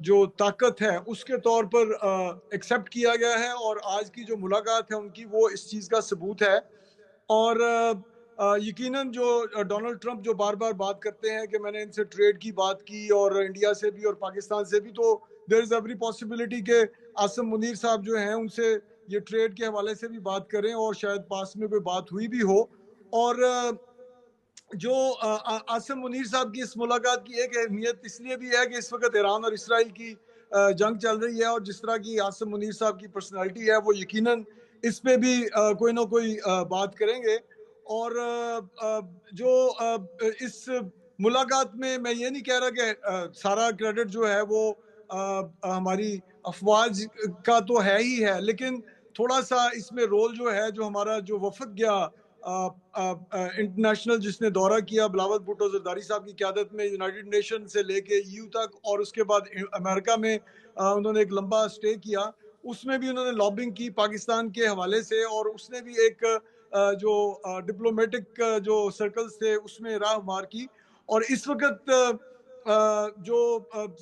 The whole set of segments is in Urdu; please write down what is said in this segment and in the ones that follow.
جو طاقت ہے اس کے طور پر ایکسیپٹ کیا گیا ہے، اور آج کی جو ملاقات ہے ان کی وہ اس چیز کا ثبوت ہے۔ اور یقیناً جو ڈونلڈ ٹرمپ جو بار بار بات کرتے ہیں کہ میں نے ان سے ٹریڈ کی بات کی اور انڈیا سے بھی اور پاکستان سے بھی، تو دیر از ایوری پاسبلٹی کہ عاصم منیر صاحب جو ہیں ان سے یہ ٹریڈ کے حوالے سے بھی بات کریں، اور شاید پاس میں کوئی بات ہوئی بھی ہو۔ اور جو عاصم منیر صاحب کی اس ملاقات کی ایک اہمیت اس لیے بھی ہے کہ اس وقت ایران اور اسرائیل کی جنگ چل رہی ہے، اور جس طرح کی عاصم منیر صاحب کی پرسنالٹی ہے وہ یقیناً اس پہ بھی کوئی نہ کوئی بات کریں گے۔ اور جو اس ملاقات میں یہ نہیں کہہ رہا کہ سارا کریڈٹ جو ہے وہ ہماری افواج کا تو ہے ہی ہے، لیکن تھوڑا سا اس میں رول جو ہے، جو ہمارا جو وفد گیا انٹرنیشنل جس نے دورہ کیا بلاول بھٹو زرداری صاحب کی قیادت میں، یونائیٹڈ نیشن سے لے کے EU تک، اور اس کے بعد امریکہ میں انہوں نے ایک لمبا سٹے کیا، اس میں بھی انہوں نے لابنگ کی پاکستان کے حوالے سے، اور اس نے بھی ایک جو ڈپلومیٹک جو سرکلز تھے اس میں راہ مار کی۔ اور اس وقت جو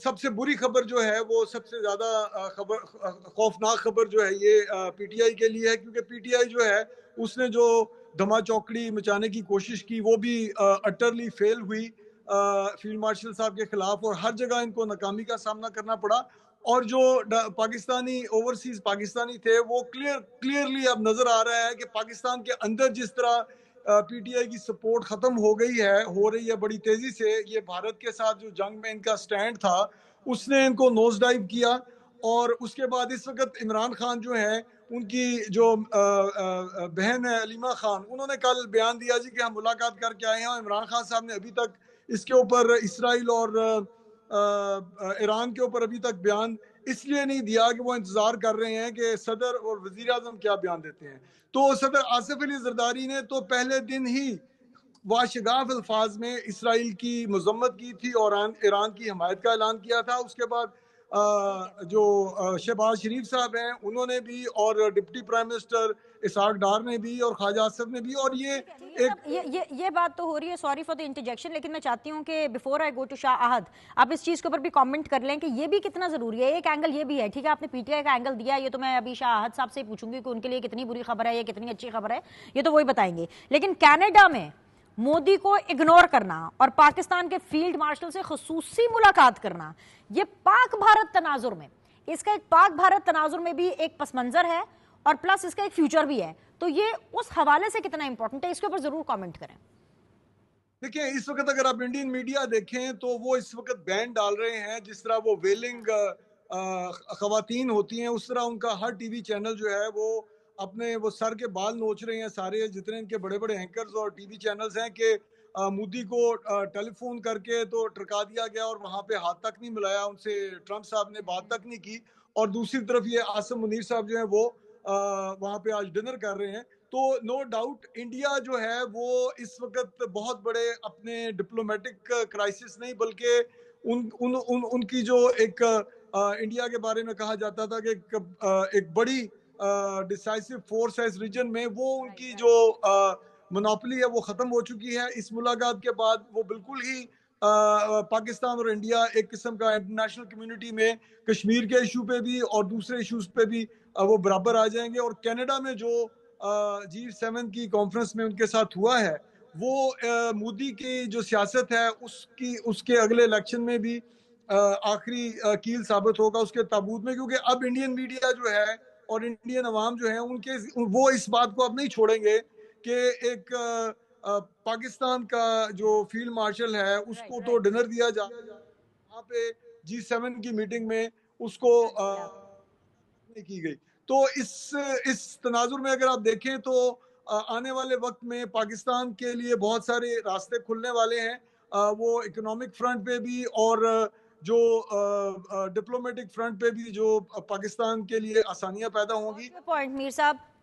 سب سے بری خبر جو ہے، وہ سب سے زیادہ خبر خوفناک خبر جو ہے یہ PTI کے لیے ہے، کیونکہ PTI جو ہے اس نے جو دھما چوکڑی مچانے کی کوشش کی وہ بھی اٹرلی فیل ہوئی فیلڈ مارشل صاحب کے خلاف، اور ہر جگہ ان کو ناکامی کا سامنا کرنا پڑا۔ اور جو پاکستانی اوورسیز پاکستانی تھے وہ کلیئرلی اب نظر آ رہا ہے کہ پاکستان کے اندر جس طرح PTI کی سپورٹ ختم ہو رہی ہے بڑی تیزی سے، یہ بھارت کے ساتھ جو جنگ میں ان کا سٹینڈ تھا اس نے ان کو نوز ڈائیو کیا۔ اور اس کے بعد اس وقت عمران خان جو ہیں، ان کی جو بہن ہے علیمہ خان، انہوں نے کل بیان دیا جی کہ ہم ملاقات کر کے آئے ہیں، اور عمران خان صاحب نے ابھی تک اس کے اوپر اسرائیل اور ایران کے اوپر ابھی تک بیان اس لیے نہیں دیا کہ وہ انتظار کر رہے ہیں کہ صدر اور وزیر اعظم کیا بیان دیتے ہیں۔ تو صدر آصف علی زرداری نے تو پہلے دن ہی واشگاف الفاظ میں اسرائیل کی مذمت کی تھی اور ایران کی حمایت کا اعلان کیا تھا۔ اس کے بعد جو شہباز شریف صاحب ہیں انہوں نے بھی، اور deputy prime minister Ishaq Dar نے بھی، اور خواجہ آصف نے بھی، اور یہ بات تو ہو رہی ہے، سوری فار دی انٹرجیکشن، لیکن میں چاہتی ہوں کہ بیفور آئی گو ٹو شاہ احد آپ اس چیز کے اوپر بھی کامنٹ کر لیں کہ یہ بھی کتنا ضروری ہے۔ ایک اینگل یہ بھی ہے، ٹھیک ہے، آپ نے PTI کا اینگل دیا، یہ تو میں ابھی شاہ احد صاحب سے پوچھوں گی کہ ان کے لیے کتنی بری خبر ہے، یہ کتنی اچھی خبر ہے، یہ تو وہی بتائیں گے۔ لیکن کینیڈا میں مودی کو اگنور کرنا اور پاکستان کے فیلڈ مارشل سے خصوصی ملاقات کرنا، یہ پاک بھارت تناظر میں، اس کا ایک پاک بھارت تناظر میں بھی ایک پس منظر ہے، اور پلس اس کا ایک فیوچر بھی ہے، تو یہ اس حوالے سے کتنا امپورٹنٹ ہے، اس کے اوپر ضرور کامنٹ کریں۔ دیکھیں اس وقت اگر آپ انڈین میڈیا دیکھیں تو وہ اس وقت بین ڈال رہے ہیں، جس طرح وہ ویلنگ خواتین ہوتی ہیں اس طرح ان کا ہر ٹی وی چینل جو ہے وہ اپنے وہ سر کے بال نوچ رہے ہیں، سارے جتنے ان کے بڑے بڑے اینکرز اور ٹی وی چینلز ہیں، کہ مودی کو ٹیلی فون کر کے تو ٹرکا دیا گیا اور وہاں پہ ہاتھ تک نہیں ملایا، ان سے ٹرمپ صاحب نے بات تک نہیں کی، اور دوسری طرف یہ عاصم منیر صاحب جو ہیں وہ وہاں پہ آج ڈنر کر رہے ہیں۔ تو نو ڈاؤٹ انڈیا جو ہے وہ اس وقت بہت بڑے اپنے ڈپلومیٹک کرائسس نہیں، بلکہ ان کی جو ایک انڈیا کے بارے میں کہا جاتا تھا کہ ایک بڑی ڈیسائسو فورس ہے اس ریجن میں، وہ ان کی جو منوپلی ہے وہ ختم ہو چکی ہے۔ اس ملاقات کے بعد وہ بالکل ہی پاکستان اور انڈیا ایک قسم کا انٹرنیشنل کمیونٹی میں کشمیر کے ایشو پہ بھی اور دوسرے ایشوز پہ بھی وہ برابر آ جائیں گے۔ اور کینیڈا میں جو G7 کی کانفرنس میں ان کے ساتھ ہوا ہے، وہ مودی کی جو سیاست ہے اس کے اگلے الیکشن میں بھی آخری کیل ثابت ہوگا اس کے تابوت میں، کیونکہ اب انڈین میڈیا جو ہے اور انڈین عوام جو ہیں وہ اس بات کو اب نہیں چھوڑیں گے کہ ایک پاکستان کا جو فیلڈ مارشل ہے اس کو تو ڈنر دیا جا وہاں پہ G7 کی میٹنگ میں اس کو کی گئی۔ تو اس تناظر میں اگر آپ دیکھیں تو آنے والے وقت میں پاکستان کے لیے بہت سارے راستے کھلنے والے ہیں، وہ اکنامک فرنٹ پہ بھی اور جو ڈپلومیٹک فرنٹ پہ بھی، جو پاکستان کے لیے آسانیاں پیدا ہوں گی۔ پوائنٹ میر صاحب،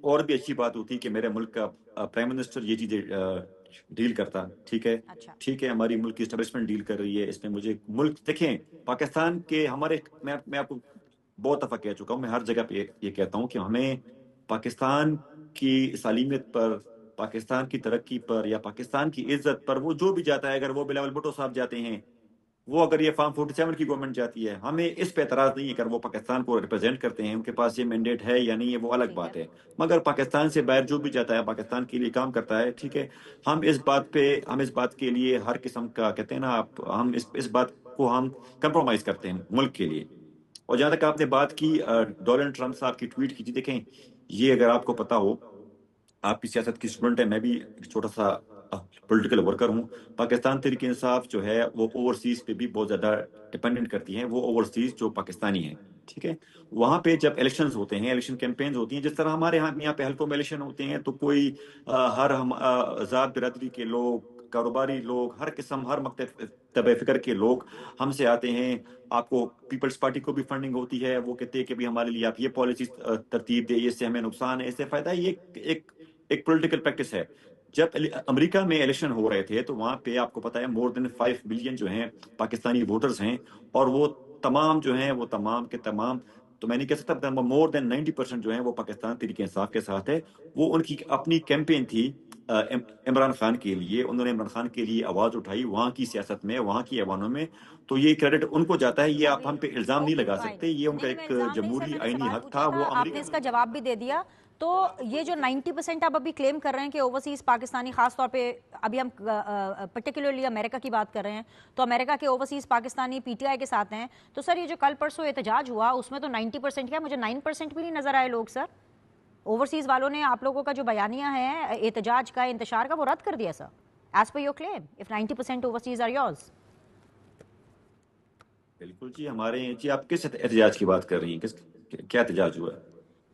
اور بھی اچھی بات ہوتی کہ میرے ملک کا پرائم منسٹر یہ چیزیں ڈیل کرتا. ٹھیک ہے, اچھا ٹھیک ہے, ہماری ملک کی اسٹیبلشمنٹ ڈیل کر رہی ہے. اس میں مجھے ملک دیکھیں پاکستان کے ہمارے میں آپ کو بہت دفعہ کہہ چکا ہوں, میں ہر جگہ پہ یہ کہتا ہوں کہ ہمیں پاکستان کی سالمیت پر, پاکستان کی ترقی پر یا پاکستان کی عزت پر وہ جو بھی جاتا ہے, اگر وہ بلاول بھٹو صاحب جاتے ہیں, وہ اگر یہ فارم 47 کی گورنمنٹ جاتی ہے, ہمیں اس پہ اعتراض نہیں ہے اگر وہ پاکستان کو ریپرزینٹ کرتے ہیں, ان کے پاس یہ مینڈیٹ ہے یا نہیں ہے وہ الگ بات ہے. مگر پاکستان سے باہر جو بھی جاتا ہے پاکستان کے لیے کام کرتا ہے, ٹھیک ہے, ہم اس بات کے لیے ہر قسم کا کہتے ہیں نا آپ, ہم اس بات کو ہم کمپرومائز کرتے ہیں ملک کے لیے. اور جہاں تک آپ نے بات کی ڈونلڈ ٹرمپ صاحب کی ٹویٹ کی تھی, دیکھیں یہ اگر آپ کو پتا ہو, آپ کی سیاست کی اسٹوڈنٹ ہے, میں بھی چھوٹا سا پولیٹیکل ورکر ہوں. پاکستان تحریک انصاف جو ہے وہ اوورسیز پہ بھی بہت زیادہ ڈپینڈنٹ کرتی ہے, وہ اوورسیز جو پاکستانی ہیں, ٹھیک ہے, وہاں پہ جب الیکشنز ہوتے ہیں, الیکشن کیمپینز ہوتی ہیں, جس طرح ہمارے یہاں پہ حلقوں میں الیکشن ہوتے ہیں, تو کوئی ہر ذات برادری کے لوگ, کاروباری لوگ, ہر قسم ہر مکتب طبع فکر کے لوگ ہم سے آتے ہیں. آپ کو پیپلز پارٹی کو بھی فنڈنگ ہوتی ہے, وہ کہتے ہیں کہ بھی ہمارے لیے آپ یہ پالیسی ترتیب دے, اس سے ہمیں نقصان ہے, اس سے فائدہ ہے. یہ ایک پولیٹیکل پریکٹس ہے. جب امریکہ میں الیکشن ہو رہے تھے تو وہاں پہ آپ کو پتا ہے مور دین 5 بلین جو ہیں پاکستانی ووٹرز ہیں, اور وہ تمام جو ہیں وہ تمام کے تمام, تو میں نہیں کہہ سکتا, مور دین 90% جو ہیں وہ پاکستان تحریک انصاف کے ساتھ ہے. وہ ان کی اپنی کیمپین تھی عمران خان کے لیے, انہوں نے عمران خان کے لیے آواز اٹھائی وہاں کی سیاست میں, وہاں کی ایوانوں میں, تو یہ کریڈٹ ان کو جاتا ہے. یہ آپ ہم پہ الزام نہیں لگا سکتے, یہ ان کا ایک جمہوری آئینی حق تھا. وہ آپ نے اس کا جواب بھی دے دیا. تو یہ جو 90% آپ ابھی کلیم کر رہے ہیں کہ اوورسیز پاکستانی, خاص طور پہ ابھی ہم پرٹیکولرلی امریکہ کی بات کر رہے ہیں, تو امریکہ کے overseas Pakistani P T I کے ساتھ ہیں, تو سر یہ جو کل پرسوں احتجاج ہوا اس میں تو 90% کیا, مجھے 9% بھی نہیں نظر آئے لوگ. سر اوورسیز والوں نے آپ لوگوں کا جو بیانیہ ہے احتجاج کا, انتشار کا, وہ رد کر دیا sir, as per your claim, if 90% overseas are yours. بالکل جی, ہمارے جی آپ کس احتجاج کی بات کر رہی ہیں, کیا احتجاج ہوا ہے؟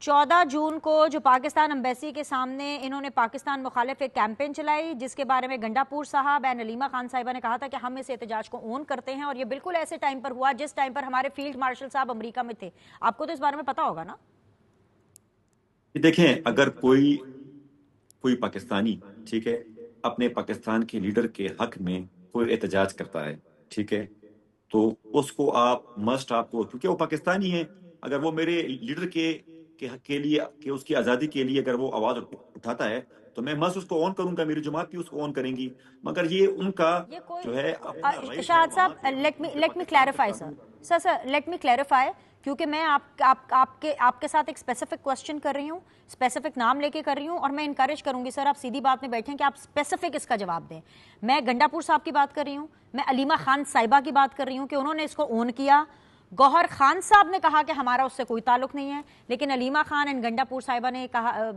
14 جون کو جو پاکستان امبیسی کے سامنے انہوں نے پاکستان مخالف ایک کیمپین چلائی, جس کے بارے میں گنڈا پور صاحب اینڈ علیمہ خان صاحبہ نے کہا تھا کہ ہم اس احتجاج کو اون کرتے ہیں, اور یہ بالکل ایسے ٹائم پر ہوا جس ٹائم پر ہمارے فیلڈ مارشل صاحب امریکہ میں تھے. آپ کو تو اس بارے میں پتا ہوگا نا. دیکھیں اگر کوئی پاکستانی, ٹھیک ہے, اپنے پاکستان کے لیڈر کے حق میں کوئی احتجاج کرتا ہے, ٹھیک ہے, تو اس کو آپ کو کیونکہ وہ پاکستانی ہے, اگر وہ میرے لیڈر کے لیے کہ اس کی آزادی کے لیے اگر وہ آواز اٹھاتا ہے تو میں اس کو آن کروں گا, میری جماعت بھی اس کو آن کریں گی. مگر یہ ان کا جو ہے شاہد صاحب, لیٹ می کلیریفائی سر, لیٹ می کلیریفائی, کیونکہ میں آپ کے ساتھ ایک اسپیسیفک کوشچن کر رہی ہوں, اسپیسیفک نام لے کے کر رہی ہوں, اور میں انکریج کروں گی سر آپ سیدھی بات میں بیٹھیں کہ آپ اسپیسیفک اس کا جواب دیں. میں گنڈا پور صاحب کی بات کر رہی ہوں, میں علیمہ خان صاحبہ کی بات کر رہی ہوں کہ انہوں نے اس کو اون کیا. گوہر خان صاحب نے کہا کہ ہمارا اس سے کوئی تعلق نہیں ہے, لیکن علیمہ خان اینڈ گنڈا پور صاحبہ نے کہا,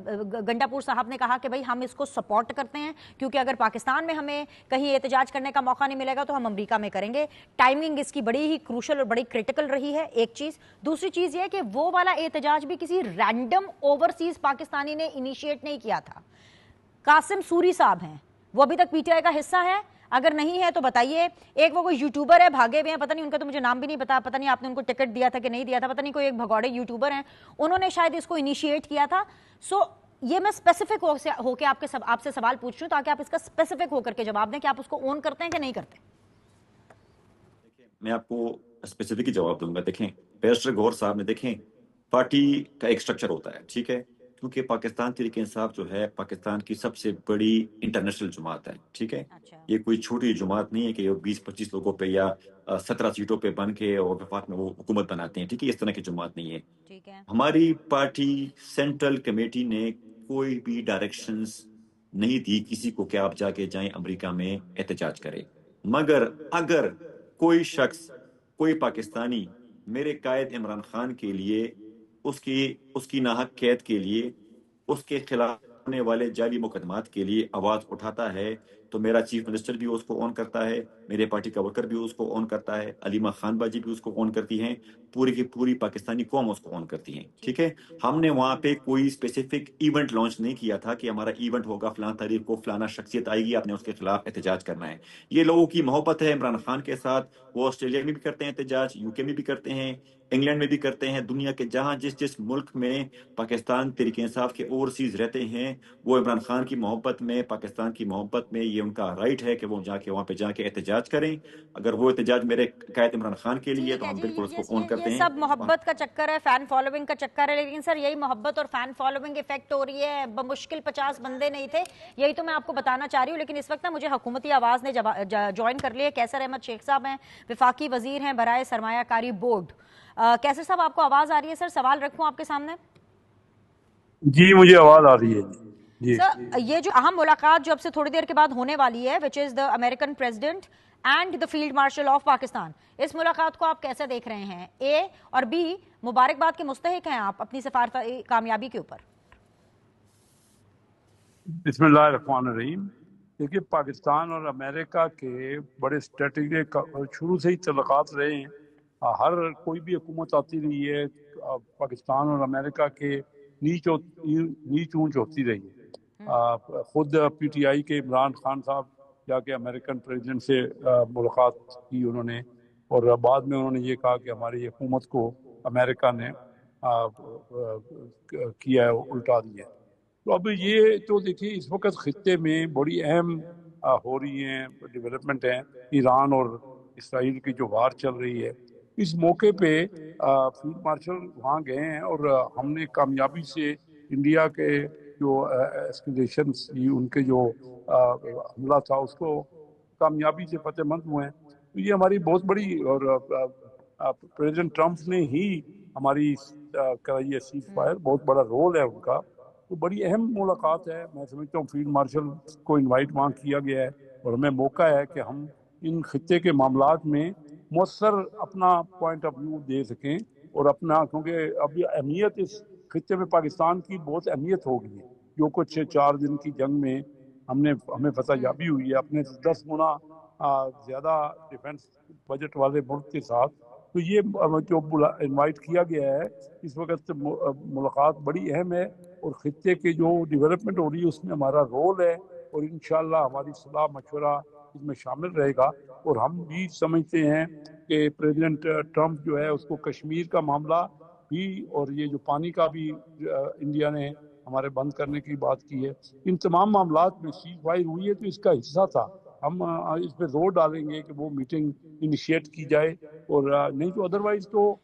گنڈا پور صاحب نے کہا کہ بھئی ہم اس کو سپورٹ کرتے ہیں, کیونکہ اگر پاکستان میں ہمیں کہیں احتجاج کرنے کا موقع نہیں ملے گا تو ہم امریکہ میں کریں گے. ٹائمنگ اس کی بڑی ہی کروشل اور بڑی کریٹیکل رہی ہے, ایک چیز. دوسری چیز یہ کہ وہ والا احتجاج بھی کسی رینڈم اوورسیز پاکستانی نے انیشیٹ نہیں کیا تھا. قاسم سوری صاحب ہیں, وہ ابھی تک پی ٹی آئی کا حصہ ہے, اگر نہیں ہے تو بتائیے. ایک وہ کوئی یوٹیوبر ہے, بھاگے ہوئے ہیں, پتہ نہیں ان کا تو مجھے نام بھی نہیں پتا, پتہ نہیں آپ نے ان کو ٹکٹ دیا تھا کہ نہیں دیا تھا, پتہ نہیں کوئی ایک بھگوڑے یوٹیوبر ہیں, انہوں نے شاید اس کو انیشیٹ کیا تھا. سو یہ میں اسپیسیفک ہو کے آپ سے سوال پوچھ رہی ہوں تاکہ آپ اس کا اسپیسیفک ہو کر کے جواب دیں کہ آپ اس کو اون کرتے ہیں کہ نہیں کرتے. میں آپ کو اسپیسیفک ہی جواب دوں گا. دیکھیں بیرسٹر گوہر صاحب نے, دیکھیں پارٹی کا ایک سٹرکچر ہوتا ہے, ٹھیک ہے, کیونکہ پاکستان تحریک انصاف جو ہے پاکستان کی سب سے بڑی انٹرنیشنل جماعت ہے, ٹھیک ہے. یہ کوئی چھوٹی جماعت نہیں ہے کہ 20-25 لوگوں پہ یا 17 سیٹوں پہ بن کے اور وفاق میں وہ حکومت بناتے ہیں, ٹھیک ہے, اس طرح کی جماعت نہیں ہے. ہماری پارٹی سینٹرل کمیٹی نے کوئی بھی ڈائریکشنز نہیں دی کسی کو کہ آپ جا کے جائیں امریکہ میں احتجاج کرے. مگر اگر کوئی شخص, کوئی پاکستانی میرے قائد عمران خان کے لیے, اس کی ناحق قید کے لیے, اس کے خلاف ہونے والے جعلی مقدمات کے لیے آواز اٹھاتا ہے تو میرا چیف منسٹر بھی اس کو آن کرتا ہے, میرے پارٹی کا ورکر بھی اس کو آن کرتا ہے, علیمہ خان باجی بھی اس کو آن کرتی ہیں, پوری کی پوری پاکستانی قوم اس کو آن کرتی ہیں. ٹھیک ہے, ہم نے وہاں پہ کوئی اسپیسیفک ایونٹ لانچ نہیں کیا تھا کہ ہمارا ایونٹ ہوگا فلاں تاریخ کو, فلانا شخصیت آئے گی, آپ نے اس کے خلاف احتجاج کرنا ہے. یہ لوگوں کی محبت ہے عمران خان کے ساتھ, وہ آسٹریلیا میں بھی کرتے ہیں احتجاج, UK میں بھی کرتے ہیں, انگلینڈ میں بھی کرتے ہیں. دنیا کے جہاں جس ملک میں پاکستان تحریک انصاف کے اوورسیز رہتے ہیں, وہ عمران خان کی محبت میں, پاکستان کی محبت میں, یہ ان کا رائٹ ہے کہ وہ جا کے وہاں پہ جا کے احتجاج کریں. اگر وہ احتجاج میرے قائد عمران خان کے لیے تو ہم بالکل اس کو آن کرتے ہیں. یہ سب محبت کا چکر ہے, فین فالوئنگ کا چکر ہے, لیکن سر یہی محبت اور فین فالوئنگ افیکٹ ہو رہی ہے. بمشکل 50 بندے نہیں تھے, یہی تو میں آپ کو بتانا چاہ رہی ہوں. لیکن اس وقت نا مجھے حکومتی آواز نے جوائن کر لیا. کیسر احمد شیخ صاحب ہیں, وفاقی وزیر ہیں برائے سرمایہ کاری بورڈ. کیسر صاحب آپ کو آواز آ رہی ہے؟ سر سوال رکھوں آپ کے سامنے. جی مجھے آواز آ رہی ہے. جی سر یہ جو اہم ملاقات جو اب سے تھوڑی دیر کے بعد ہونے والی ہے, which is the American president and the field marshal of Pakistan, اس ملاقات کو آپ کیسے دیکھ رہے ہیں؟ اے اور بی, مبارکباد کے مستحق ہیں آپ اپنی سفارتی کامیابی کے اوپر؟ بسم اللہ الرحمن الرحیم. دیکھیے پاکستان اور امریکہ کے بڑے اسٹریٹجک شروع سے ہی تعلقات رہے ہیں. ہر کوئی بھی حکومت آتی رہی ہے, پاکستان اور امریکہ کے نیچ اونچ ہوتی رہی ہے. خود PTI کے عمران خان صاحب جا کے امریکن پریزیڈنٹ سے ملاقات کی انہوں نے, اور بعد میں انہوں نے یہ کہا کہ ہماری حکومت کو امریکہ نے کیا ہے, الٹا دیا. تو اب یہ تو دیکھیے اس وقت خطے میں بڑی اہم ہو رہی ہیں ڈیولپمنٹ ہیں. ایران اور اسرائیل کی جو وار چل رہی ہے, اس موقع پہ فیلڈ مارشل وہاں گئے ہیں, اور ہم نے کامیابی سے انڈیا کے جو ایسکیلیشنز تھی, ان کے جو حملہ تھا, اس کو کامیابی سے فتح مند ہوئے ہیں. تو یہ ہماری بہت بڑی, اور پریزیڈنٹ ٹرمپ نے ہی ہماری کرائی ہے سیز فائر, بہت بڑا رول ہے ان کا. تو بڑی اہم ملاقات ہے. میں سمجھتا ہوں فیلڈ مارشل کو انوائٹ وہاں کیا گیا ہے, اور ہمیں موقع ہے کہ ہم ان خطے کے معاملات میں مؤثر اپنا پوائنٹ آف ویو دے سکیں, اور اپنا, کیونکہ اب یہ اہمیت اس خطے میں پاکستان کی بہت اہمیت ہو گئی ہے. جو کچھ 4 دن کی جنگ میں ہمیں فتح یابی ہوئی ہے, اپنے 10 گنا زیادہ ڈیفنس بجٹ والے ملک کے ساتھ. تو یہ جو انوائٹ کیا گیا ہے, اس وقت ملاقات بڑی اہم ہے, اور خطے کے جو ڈیولپمنٹ ہو رہی ہے اس میں ہمارا رول ہے, اور انشاءاللہ ہماری صلاح مشورہ اس میں شامل رہے گا. اور ہم بھی سمجھتے ہیں کہ پریزیڈنٹ ٹرمپ جو ہے اس کو کشمیر کا معاملہ بھی, اور یہ جو پانی کا بھی انڈیا نے ہمارے بند کرنے کی بات کی ہے, ان تمام معاملات میں سیز فائر ہوئی ہے تو اس کا حصہ تھا. ہم اس پہ زور ڈالیں گے کہ وہ میٹنگ انیشیٹ کی جائے, اور نہیں تو ادروائز تو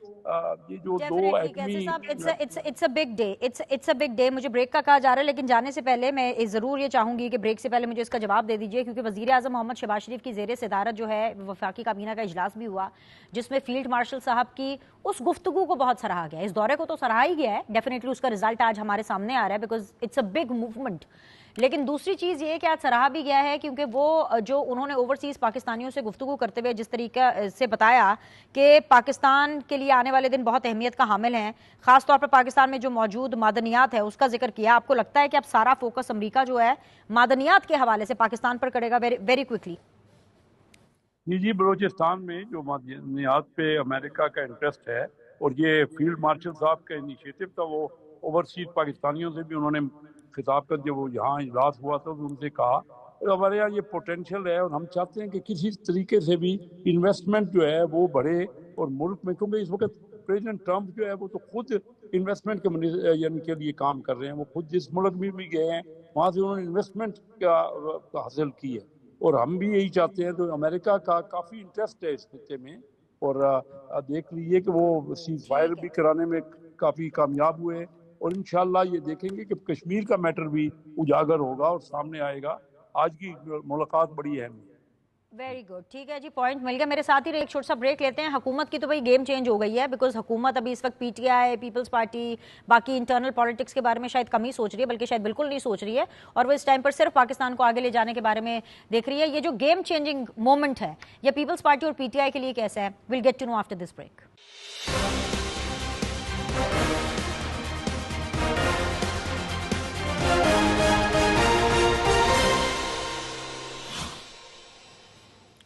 یہ جو دو ایٹمی اٹس اے بگ ڈے. مجھے بریک کا کہا جا رہا ہے, لیکن جانے سے پہلے میں ضرور یہ چاہوں گی کہ بریک سے پہلے مجھے اس کا جواب دے دیجیے, کیونکہ وزیر اعظم محمد شہباز شریف کی زیر صدارت جو ہے وفاقی کابینہ کا اجلاس بھی ہوا, جس میں فیلڈ مارشل صاحب کی اس گفتگو کو بہت سراہا گیا. اس دورے کو تو سراہا ہی گیا ہے, ڈیفینیٹلی اس کا رزلٹ آج ہمارے سامنے آ رہا ہے, because it's a big movement. لیکن دوسری چیز یہ کہ آج سراہا بھی گیا ہے, کیونکہ وہ جو انہوں نے اوورسیز پاکستانیوں سے گفتگو کرتے ہوئے جس طریقے سے بتایا کہ پاکستان کے لیے آنے والے دن بہت اہمیت کا حامل ہیں, خاص طور پر پاکستان میں جو موجود معدنیات ہے اس کا ذکر کیا. آپ کو لگتا ہے کہ اب سارا فوکس امریکہ جو ہے معدنیات کے حوالے سے پاکستان پر کرے گا ویری کوئکلی؟ جی بلوچستان میں جو معدنیات پہ امریکہ کا انٹرسٹ ہے, اور یہ فیلڈ مارشل صاحب کا انیشیٹو تھا, وہ اوورسیز پاکستانیوں سے بھی انہوں نے خطاب کر, جب وہ یہاں اجلاس ہوا تھا تو ان سے کہا ہمارے یہاں یہ پوٹینشیل ہے, اور ہم چاہتے ہیں کہ کسی طریقے سے بھی انویسٹمنٹ جو ہے وہ بڑھے, اور ملک میں, کیونکہ اس وقت پریزیڈنٹ ٹرمپ جو ہے وہ تو خود انویسٹمنٹ کے یعنی کے لیے کام کر رہے ہیں. وہ خود جس ملک میں بھی گئے ہیں وہاں سے انہوں نے انویسٹمنٹ کا حاصل کی ہے, اور ہم بھی یہی چاہتے ہیں. تو امریکہ کا کافی انٹرسٹ ہے اس خطے میں, اور دیکھ لیجیے کہ وہ سیز فائر بھی کرانے میں کافی کامیاب ہوئے, اور انشاءاللہ یہ دیکھیں گے کہ کشمیر کا میٹر بھی اجاگر ہوگا اور سامنے آئے گا. آج کی ملاقات بڑی اہم ہے. ویری گڈ, ٹھیک ہے جی, پوائنٹ مل گیا. میرے ساتھ ہی ایک چھوٹا سا بریک لیتے ہیں. حکومت کی تو بھائی گیم چینج ہو گئی ہے, بیکاز حکومت ابھی اس وقت PTI, پیپلز پارٹی, باقی انٹرنل پالیٹکس کے بارے میں شاید کم ہی سوچ رہی ہے, بلکہ شاید بالکل نہیں سوچ رہی ہے, اور وہ اس ٹائم پر صرف پاکستان کو آگے لے جانے کے بارے میں دیکھ رہی ہے. یہ جو گیم چینجنگ مومنٹ ہے یہ پیپلز پارٹی اور PTI کے لیے کیسا ہے, we'll get to know after this break.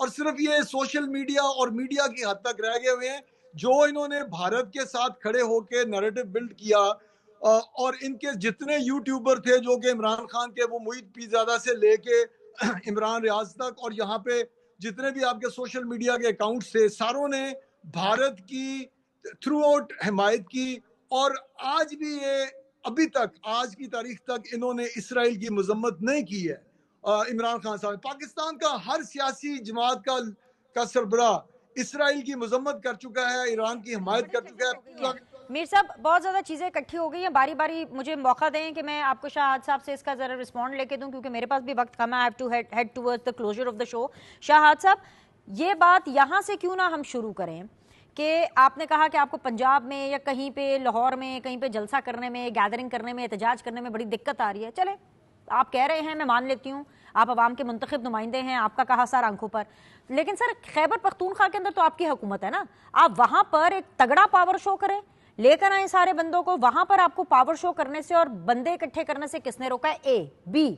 اور صرف یہ سوشل میڈیا اور میڈیا کی حد تک رہ گئے ہوئے ہیں. جو انہوں نے بھارت کے ساتھ کھڑے ہو کے نیریٹو بلڈ کیا، اور ان کے جتنے یوٹیوبر تھے جو کہ عمران خان کے وہ محیط پیرزادہ سے لے کے عمران ریاض تک، اور یہاں پہ جتنے بھی آپ کے سوشل میڈیا کے اکاؤنٹس تھے، ساروں نے بھارت کی تھرو آؤٹ حمایت کی. اور آج بھی یہ ابھی تک آج کی تاریخ تک انہوں نے اسرائیل کی مذمت نہیں کی ہے. عمران خان صاحب، پاکستان کا ہر سیاسی جماعت کا سربراہ اسرائیل کی مذمت کر چکا ہے، ایران کی حمایت کر چکا ہے. میر صاحب بہت زیادہ چیزیں اکٹھی ہو گئی ہیں، باری باری مجھے موقع دیں کہ میں آپ کو شاہد صاحب سے اس کا ذرا رسپونڈ لے کے دوں، کیونکہ میرے پاس بھی وقت کم ہے. I have to head towards the closure of the show. شاہد صاحب، یہ بات یہاں سے کیوں نہ ہم شروع کریں کہ آپ نے کہا کہ آپ کو پنجاب میں یا کہیں پہ لاہور میں کہیں پہ جلسہ کرنے میں، گیدرنگ کرنے میں، احتجاج کرنے میں بڑی دقت آ رہی ہے. چلے آپ کہہ رہے ہیں، میں مان لیتی ہوں، آپ عوام کے منتخب نمائندے ہیں، آپ کا کہا سار آنکھوں پر. لیکن سر خیبر پختونخوا کے اندر تو آپ کی حکومت ہے نا، آپ وہاں پر ایک تگڑا پاور شو کریں، لے کر آئیں سارے بندوں کو. وہاں پر آپ کو پاور شو کرنے سے اور بندے اکٹھے کرنے سے کس نے روکا ہے؟ اے بی،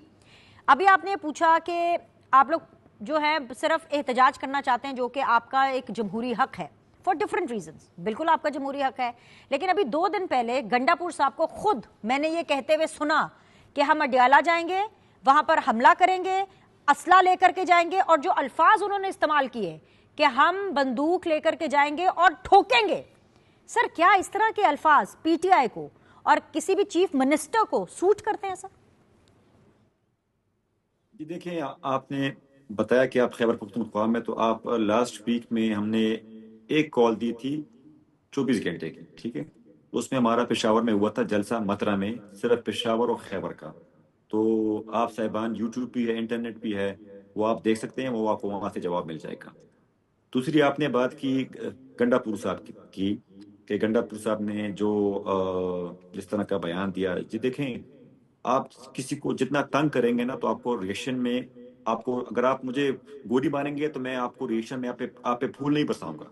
ابھی آپ نے پوچھا کہ آپ لوگ جو ہے صرف احتجاج کرنا چاہتے ہیں، جو کہ آپ کا ایک جمہوری حق ہے فار ڈفرنٹ ریزنز، بالکل آپ کا جمہوری حق ہے. لیکن ابھی 2 دن پہلے گنڈا پور صاحب کو خود میں نے یہ کہتے ہوئے سنا کہ ہم اڈیالہ جائیں گے، وہاں پر حملہ کریں گے، اسلحہ لے کر کے جائیں گے، اور جو الفاظ انہوں نے استعمال کیے کہ ہم بندوق لے کر کے جائیں گے اور ٹھوکیں گے. سر کیا اس طرح کے الفاظ پی ٹی آئی کو اور کسی بھی چیف منسٹر کو سوٹ کرتے ہیں سر؟ جی دیکھیں، آپ نے بتایا کہ آپ خیبر پختونخوا میں، تو آپ لاسٹ ویک میں ہم نے ایک کال دی تھی 24 گھنٹے کی، ٹھیک ہے. اس میں ہمارا پشاور میں ہوا تھا جلسہ مترا میں، صرف پشاور اور خیبر کا. تو آپ صاحبان یوٹیوب بھی ہے، انٹرنیٹ بھی ہے، وہ آپ دیکھ سکتے ہیں، وہ آپ کو وہاں سے جواب مل جائے گا. دوسری آپ نے بات کی گنڈا پور صاحب کی کہ گنڈا پور صاحب نے جو جس طرح کا بیان دیا. جی دیکھیں، آپ کسی کو جتنا تنگ کریں گے نا، تو آپ کو ریئیکشن میں، آپ کو اگر آپ مجھے گولی ماریں گے تو میں آپ کو ریئیکشن میں آپ پہ پھول نہیں برساؤں گا.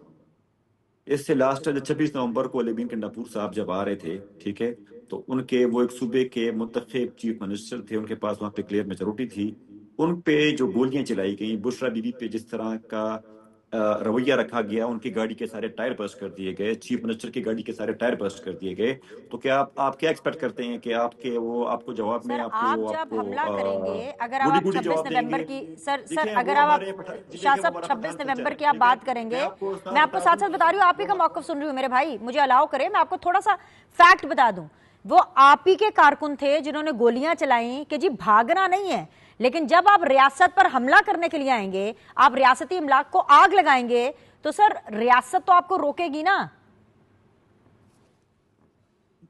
اس سے لاسٹ 26 نومبر کو لیبین گنڈا پور صاحب جب آ رہے تھے، ٹھیک ہے، تو ان کے وہ ایک صوبے کے منتخب چیف منسٹر تھے، ان کے پاس وہاں پہ کلیئر میجورٹی تھی. ان پہ جو گولیاں چلائی گئیں، بشرا بی بی پہ جس طرح کا رویہ رکھا گیا، ان کی گاڑی کے سارے ٹائر برسٹ کر دیے گئے، چیف منسٹر کی گاڑی کے سارے ٹائر برسٹ کر دیے گئے. تو کیا آپ کیا ایکسپیکٹ کرتے ہیں کہ آپ کو جواب میں سر آپ آپ کو جب حملہ کریں گے، اگر گولی آپ گولی 26 جواب دیں نومبر گے؟ کی سر دیکھیں اگر وہ آپ ہمارے شاہ صاحب 26 نومبر کی آپ بات کریں گے، میں آپ کو ساتھ ساتھ بتا رہی ہوں، آپ ہی کا موقف سن رہی ہوں میرے بھائی، مجھے الاؤ کرے میں آپ کو تھوڑا سا فیکٹ بتا دوں. وہ آپ ہی کے کارکن تھے جنہوں نے گولیاں چلائیں کہ جی بھاگنا نہیں ہے، لیکن جب آپ ریاست پر حملہ کرنے کے لیے آئیں گے، آپ ریاستی املاک کو آگ لگائیں گے، تو سر ریاست تو آپ کو روکے گی نا.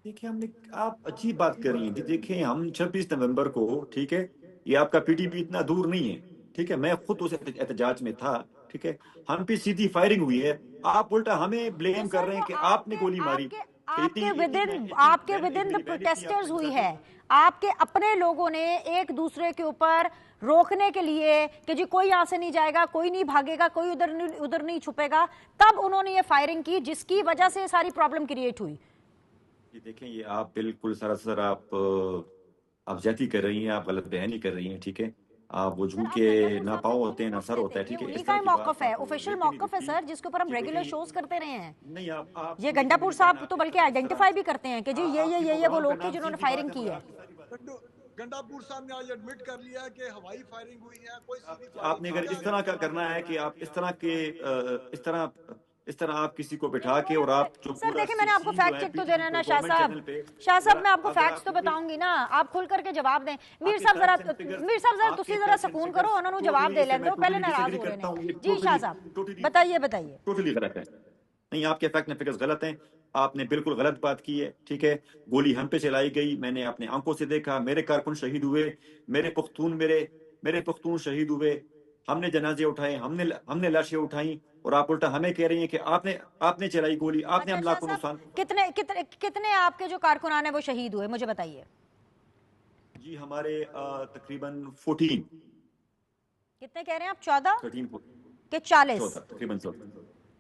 دیکھیں آپ اچھی بات کر رہی ہیں. دیکھیں ہم 26 نومبر کو، ٹھیک ہے، یہ آپ کا پی ٹی پی اتنا دور نہیں ہے، ٹھیک ہے، میں خود اس احتجاج میں تھا، ٹھیک ہے، ہم پہ سیدھی فائرنگ ہوئی ہے. آپ الٹا ہمیں بلیم کر رہے ہیں کہ آپ نے گولی ماری. آپ کے ودن دا پروٹیسٹرز ہوئی ہے، آپ کے اپنے لوگوں نے ایک دوسرے کے اوپر روکنے کے لیے کہ جی کوئی یہاں سے نہیں جائے گا، کوئی نہیں بھاگے گا، کوئی ادھر نہیں چھپے گا، تب انہوں نے یہ فائرنگ کی جس کی وجہ سے ساری پرابلم کریٹ ہوئی. دیکھیں یہ آپ بالکل سراسر آپ زیادتی کر رہی ہیں، آپ غلط بیانی کر رہی ہیں، ٹھیک ہے. آپ وہ جھوٹ کے نہ پاؤں ہوتے ہیں نہ سر ہوتا ہے، ٹھیک ہے. انہی کا ہی موقف ہے، آفیشیل موقف ہے سر، جس کے اوپر ہم ریگولر شوز کرتے رہے ہیں. یہ گنڈا پور صاحب تو بلکہ آئیڈینٹیفائی بھی کرتے ہیں کہ جی یہ وہ لوگ تھے جنہوں نے فائرنگ کی ہے. گنڈا پور صاحب نے آج ایڈمٹ کر لیا کہ ہوائی فائرنگ ہوئی ہے. کوئی آپ نے اگر اس طرح کا کرنا ہے کہ آپ اس طرح آپ کسی کو بٹھا کے اور آپ جو سر دیکھیں، میں نے آپ کو فیکٹ چیک تو دینا نا شاہ صاحب میں آپ کو فیکٹس تو بتاؤں گی نا، آپ کھل کر کے جواب دیں. میر صاحب ذرا تسی ذرا سکون کرو، انہوں نے جواب دے لیں دو، پہلے ناراض ہو رہے ہیں. جی شاہ صاحب بتائیے. ٹوٹلی غلط ہے. نہیں، آپ کے فیکٹ نہ فکرز غلط ہیں، آپ نے بالکل غلط بات کی ہے، ٹھیک ہے. گولی ہم پہ چلائی گئی، میں نے اپنے آنکھوں سے دیکھا، میرے کارکن شہید ہوئے، میرے پختون شہید ہوئے، ہم نے جنازے اٹھائے، ہم نے لاشیں اٹھائیں، اور آپ الٹا ہمیں کہہ رہی ہیں کہ آپ نے چلائی گولی، آپ نے املاک کو نقصان. کتنے آپ کے جو کارکنان ہیں وہ شہید ہوئے، مجھے بتائیے. جی ہمارے تقریباً 14. کتنے کہہ رہے ہیں آپ؟ 14 13 کہ 40؟ تقریباً